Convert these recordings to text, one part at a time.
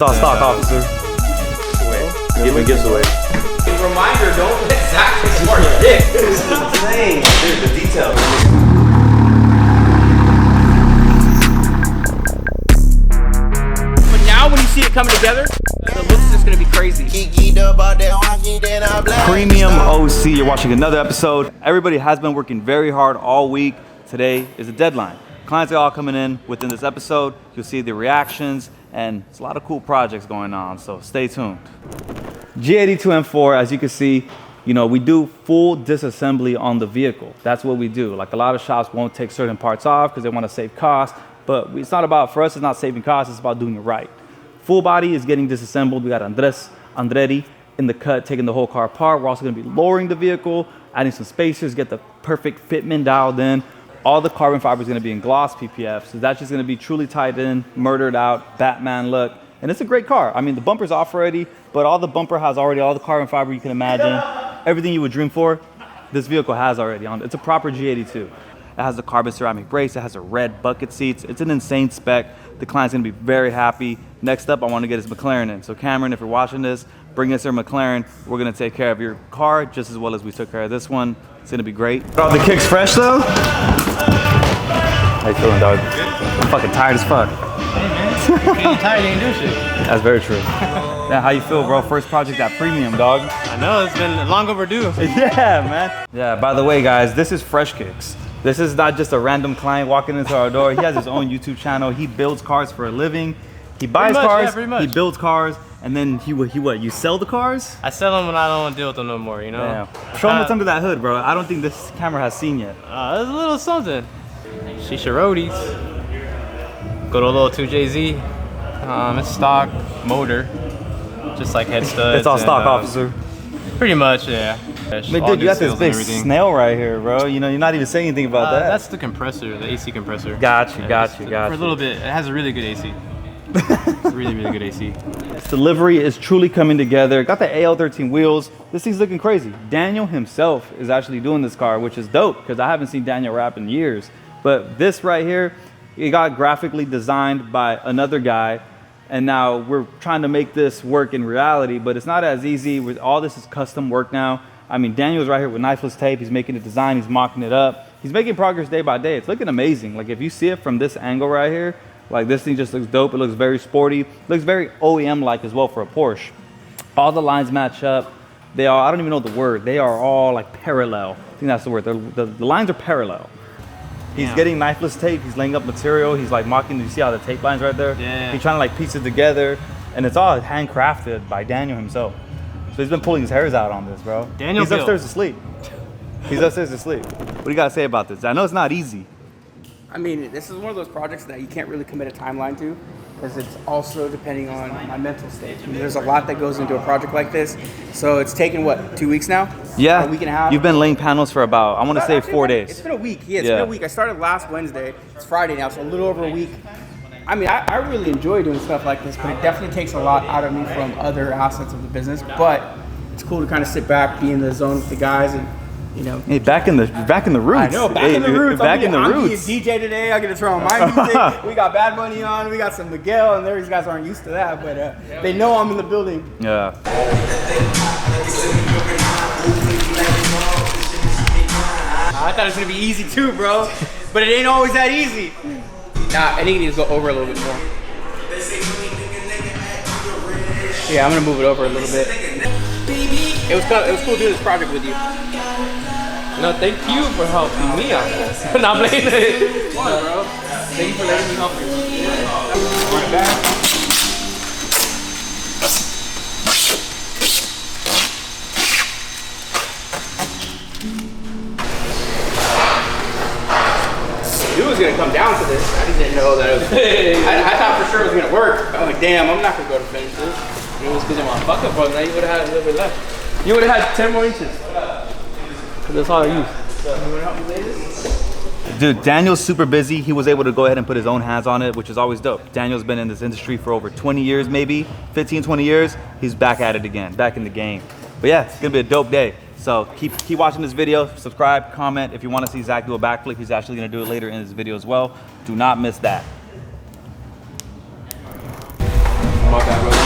All stock, officer. Giving gifts away. Reminder, don't let Zach take apart your dick. This is insane. Dude, the details. But now when you see it coming together, the look's just gonna be crazy. Premium OC, you're watching another episode. Everybody has been working very hard all week. Today is a deadline. Clients are all coming in within this episode. You'll see the reactions, and it's a lot of cool projects going on, so stay tuned. G82 M4, as you can see, you know, we do full disassembly on the vehicle. That's what we do. Like a lot of shops won't take certain parts off because they want to save costs, but it's not about, for us, it's not saving costs, it's about doing it right. Full body is getting disassembled. We got Andretti in the cut, taking the whole car apart. We're also going to be lowering the vehicle, adding some spacers, get the perfect fitment dialed in. All the carbon fiber is going to be in gloss PPF, so that's just going to be truly tied in, murdered out, Batman look. And it's a great car. I mean, the bumper's off already, but all the bumper has already all the carbon fiber you can imagine. Everything you would dream for, this vehicle has already on it. It's a proper G82. It has the carbon ceramic brakes. It has a red bucket seats. It's an insane spec. The client's going to be very happy. Next up, I want to get his McLaren in. So Cameron, if you're watching this, bring us your McLaren. We're going to take care of your car just as well as we took care of this one. It's going to be great. Are the kicks fresh though? How you feeling, dog? I'm fucking tired as fuck. Hey man, you ain't tired, you ain't do shit. That's very true. Yeah, how you feel, bro? First project at Premium, dog. I know, it's been long overdue. Yeah, man. Yeah, by the way, guys, this is Freshhkiicks. This is not just a random client walking into our door. He has his own YouTube channel. He builds cars for a living. He buys cars, he builds cars, and then he what? You sell the cars? I sell them when I don't want to deal with them no more, you know? Yeah. Show him what's under that hood, bro. I don't think this camera has seen yet. There's a little something. Shisha roadies. Go to a little 2JZ. It's stock motor, just like head studs. It's all stock, officer. Pretty much, yeah. I mean, dude, you got this big snail right here, bro. You know, you're not even saying anything about that. That's the compressor, the AC compressor. Got you. For a little bit, it has a really good AC. It's really, really good AC. The livery is truly coming together. Got the AL13 wheels. This thing's looking crazy. Daniel himself is actually doing this car, which is dope because I haven't seen Daniel rap in years. But this right here, it got graphically designed by another guy. And now we're trying to make this work in reality, but it's not as easy. With all this is custom work now. I mean, Daniel's right here with knifeless tape. He's making the design. He's mocking it up. He's making progress day by day. It's looking amazing. Like if you see it from this angle right here, like this thing just looks dope. It looks very sporty. Looks very OEM-like as well for a Porsche. All the lines match up. They are, I don't even know the word. They are all like parallel. I think that's the word. The lines are parallel. He's getting knifeless tape. He's laying up material. He's like mocking. You see how the tape lines right there? Yeah. He's trying to like piece it together. And it's all handcrafted by Daniel himself. So he's been pulling his hairs out on this, bro. He's upstairs asleep. He's upstairs asleep. What do you got to say about this? I know it's not easy. I mean, this is one of those projects that you can't really commit a timeline to because it's also depending on my mental state. I mean, there's a lot that goes into a project like this. So it's taken, what, 2 weeks now? Yeah. A week and a half? You've been laying panels for about, I want to say 4 days. It's been a week. Yeah, it's been a week. I started last Wednesday. It's Friday now, so a little over a week. I mean, I really enjoy doing stuff like this, but it definitely takes a lot out of me from other assets of the business. But it's cool to kind of sit back, be in the zone with the guys, and you know. Hey, back in the roots. I know, back in the roots. Back in the I'm roots. being DJ today. I get to throw on my music. We got Bad Bunny on. We got some Miguel, and these guys aren't used to that, but they know I'm in the building. Yeah. I thought it was gonna be easy too, bro, but it ain't always that easy. Nah, I think it needs to go over a little bit more. Yeah, I'm gonna move it over a little bit. It was cool doing this project with you. No, thank you for helping me out. Not blaming it. Come on, bro. Thank you for letting me help you. Right back. It was gonna come down to this. I just didn't know that it was. I thought for sure it was gonna work. I'm like, damn, I'm not gonna go to finish this. It was because of my fucking phone. Now you would have had a little bit left. You would have had 10 more inches. Because that's all I use. You wanna help me lay this? Dude, Daniel's super busy. He was able to go ahead and put his own hands on it, which is always dope. Daniel's been in this industry for over 20 years, maybe 15, 20 years. He's back at it again, back in the game. But yeah, it's gonna be a dope day. So keep watching this video, subscribe, comment. If you want to see Zach do a backflip, he's actually going to do it later in this video as well. Do not miss that. My bad, bro.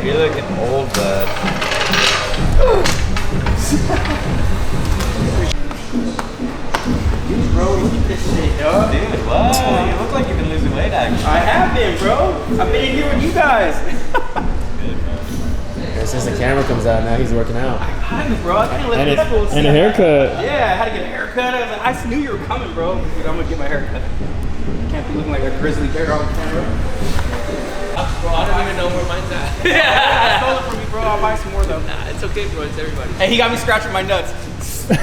You're looking old, bud. Bro, look at this shit, dog. Dude, what? You look like you've been losing weight, actually. I have been, bro. I've been in here with you guys. Since the camera comes out, now he's working out. I know, bro. I can't let And, this fool see and a that. haircut. Yeah, I had to get a haircut. I was like, I knew you were coming, bro. Dude, I'm gonna get my haircut. Can't be looking like a grizzly bear on camera. Bro, I don't even know where mine's at. Yeah, stole it from me, bro. I'll buy some more though. Nah, it's okay, bro. It's everybody. Hey, he got me scratching my nuts. Hey,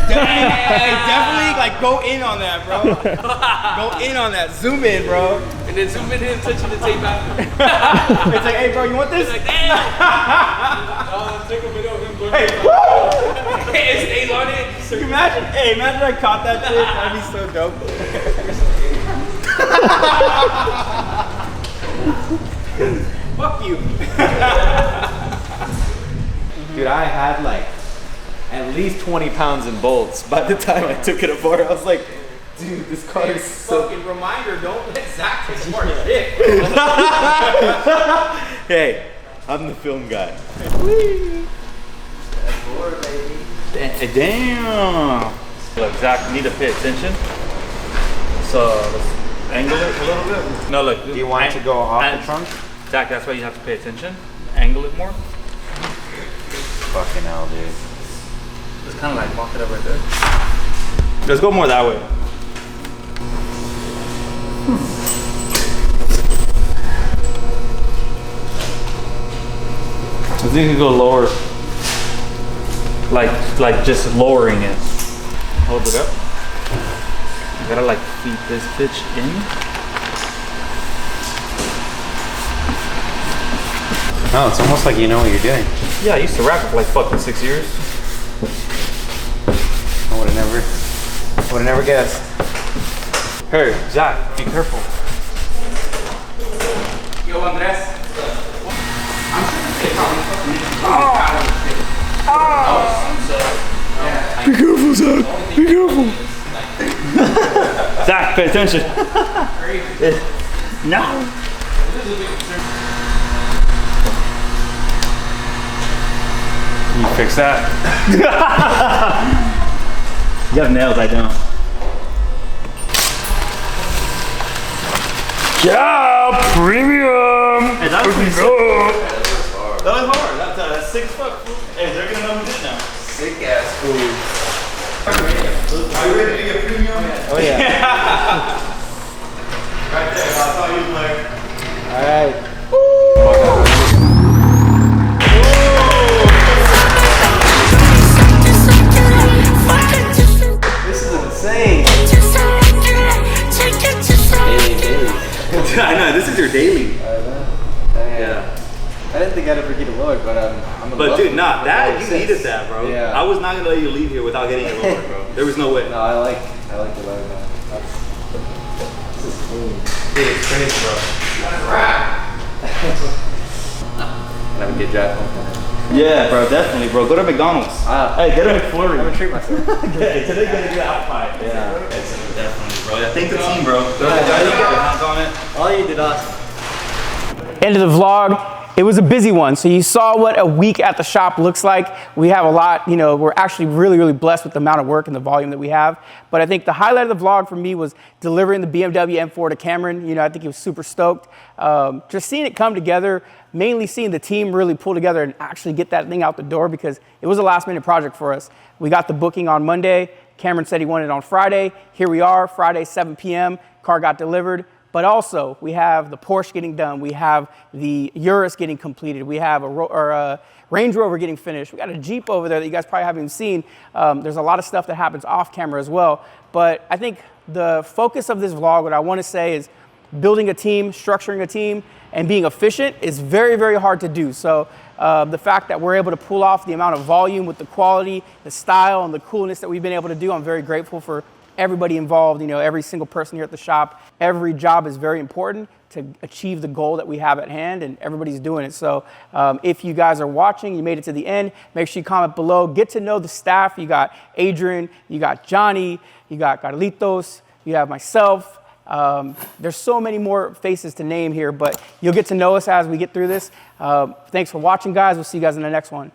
definitely like go in on that, bro. Go in on that. Zoom in, bro. And then zoom in him touching the tape after. It's like, hey, bro, you want this? It's like, damn. Take a video of him going. Hey, It stays on it. so imagine, hey, imagine I caught that shit. That'd be so dope. Fuck you. Dude, I had like at least 20 pounds in bolts by the time I took it apart. I was like, dude, this car is so... Fucking reminder, don't let Zach take apart shit. Hey, I'm the film guy. Damn. Look, Zach, you need to pay attention. So let's angle it a little bit. No, look. Do you want it to go off the trunk? Zach, that's why you have to pay attention. Angle it more. Fucking hell, dude. Just kind of like walk it up right there. Let's go more that way. I think you can go lower. Like just lowering it. Hold it up. You gotta like feed this bitch in. No, it's almost like you know what you're doing. Yeah, I used to rap for like fucking 6 years. I would have never guessed. Hey, Zach, be careful. Yo, Andres. Be careful, Zach. Be careful. Zach, pay attention. No. Can you fix that? You have nails, I don't. Yeah, premium. Hey, that was pretty sick. That was hard. That's 6 foot. Hey, they're gonna know who did now. Sick ass food. Are you ready to get premium? Oh yeah. Right there. That's all you play. All right. This is insane. I know. This is your daily. Yeah. I didn't think I'd ever get a lower, but I'm a But dude, nah, that you needed that, bro. Yeah. I was not gonna let you leave here without getting it lowered, bro. There was no way. No, I like the lower now. This is clean. Dude, it's crazy, bro. And have a good drive home. Yeah, bro, definitely, bro. Go to McDonald's. Hey, get a McFlurry. I'm gonna treat myself. Today gonna do out fight. Yeah. Definitely, bro. I think the team, bro. Hands on it. All you did awesome. End of the vlog. It was a busy one. So you saw what a week at the shop looks like. We have a lot, you know, we're actually really, really blessed with the amount of work and the volume that we have. But I think the highlight of the vlog for me was delivering the BMW M4 to Cameron. You know, I think he was super stoked. Just seeing it come together, mainly seeing the team really pull together and actually get that thing out the door, because it was a last minute project for us. We got the booking on Monday. Cameron said he wanted it on Friday. Here we are, Friday, 7 p.m. Car got delivered. But also, we have the Porsche getting done. We have the Urus getting completed. We have a Range Rover getting finished. We got a Jeep over there that you guys probably haven't even seen. There's a lot of stuff that happens off camera as well. But I think the focus of this vlog, what I want to say is building a team, structuring a team, and being efficient is very, very hard to do. So the fact that we're able to pull off the amount of volume with the quality, the style, and the coolness that we've been able to do, I'm very grateful for everybody involved, you know, every single person here at the shop. Every job is very important to achieve the goal that we have at hand, and everybody's doing it. So if you guys are watching, you made it to the end, make sure you comment below, get to know the staff. You got Adrian, you got Johnny, you got Carlitos, You have myself. There's so many more faces to name here, but you'll get to know us as we get through this. Thanks for watching, guys. We'll see you guys in the next one.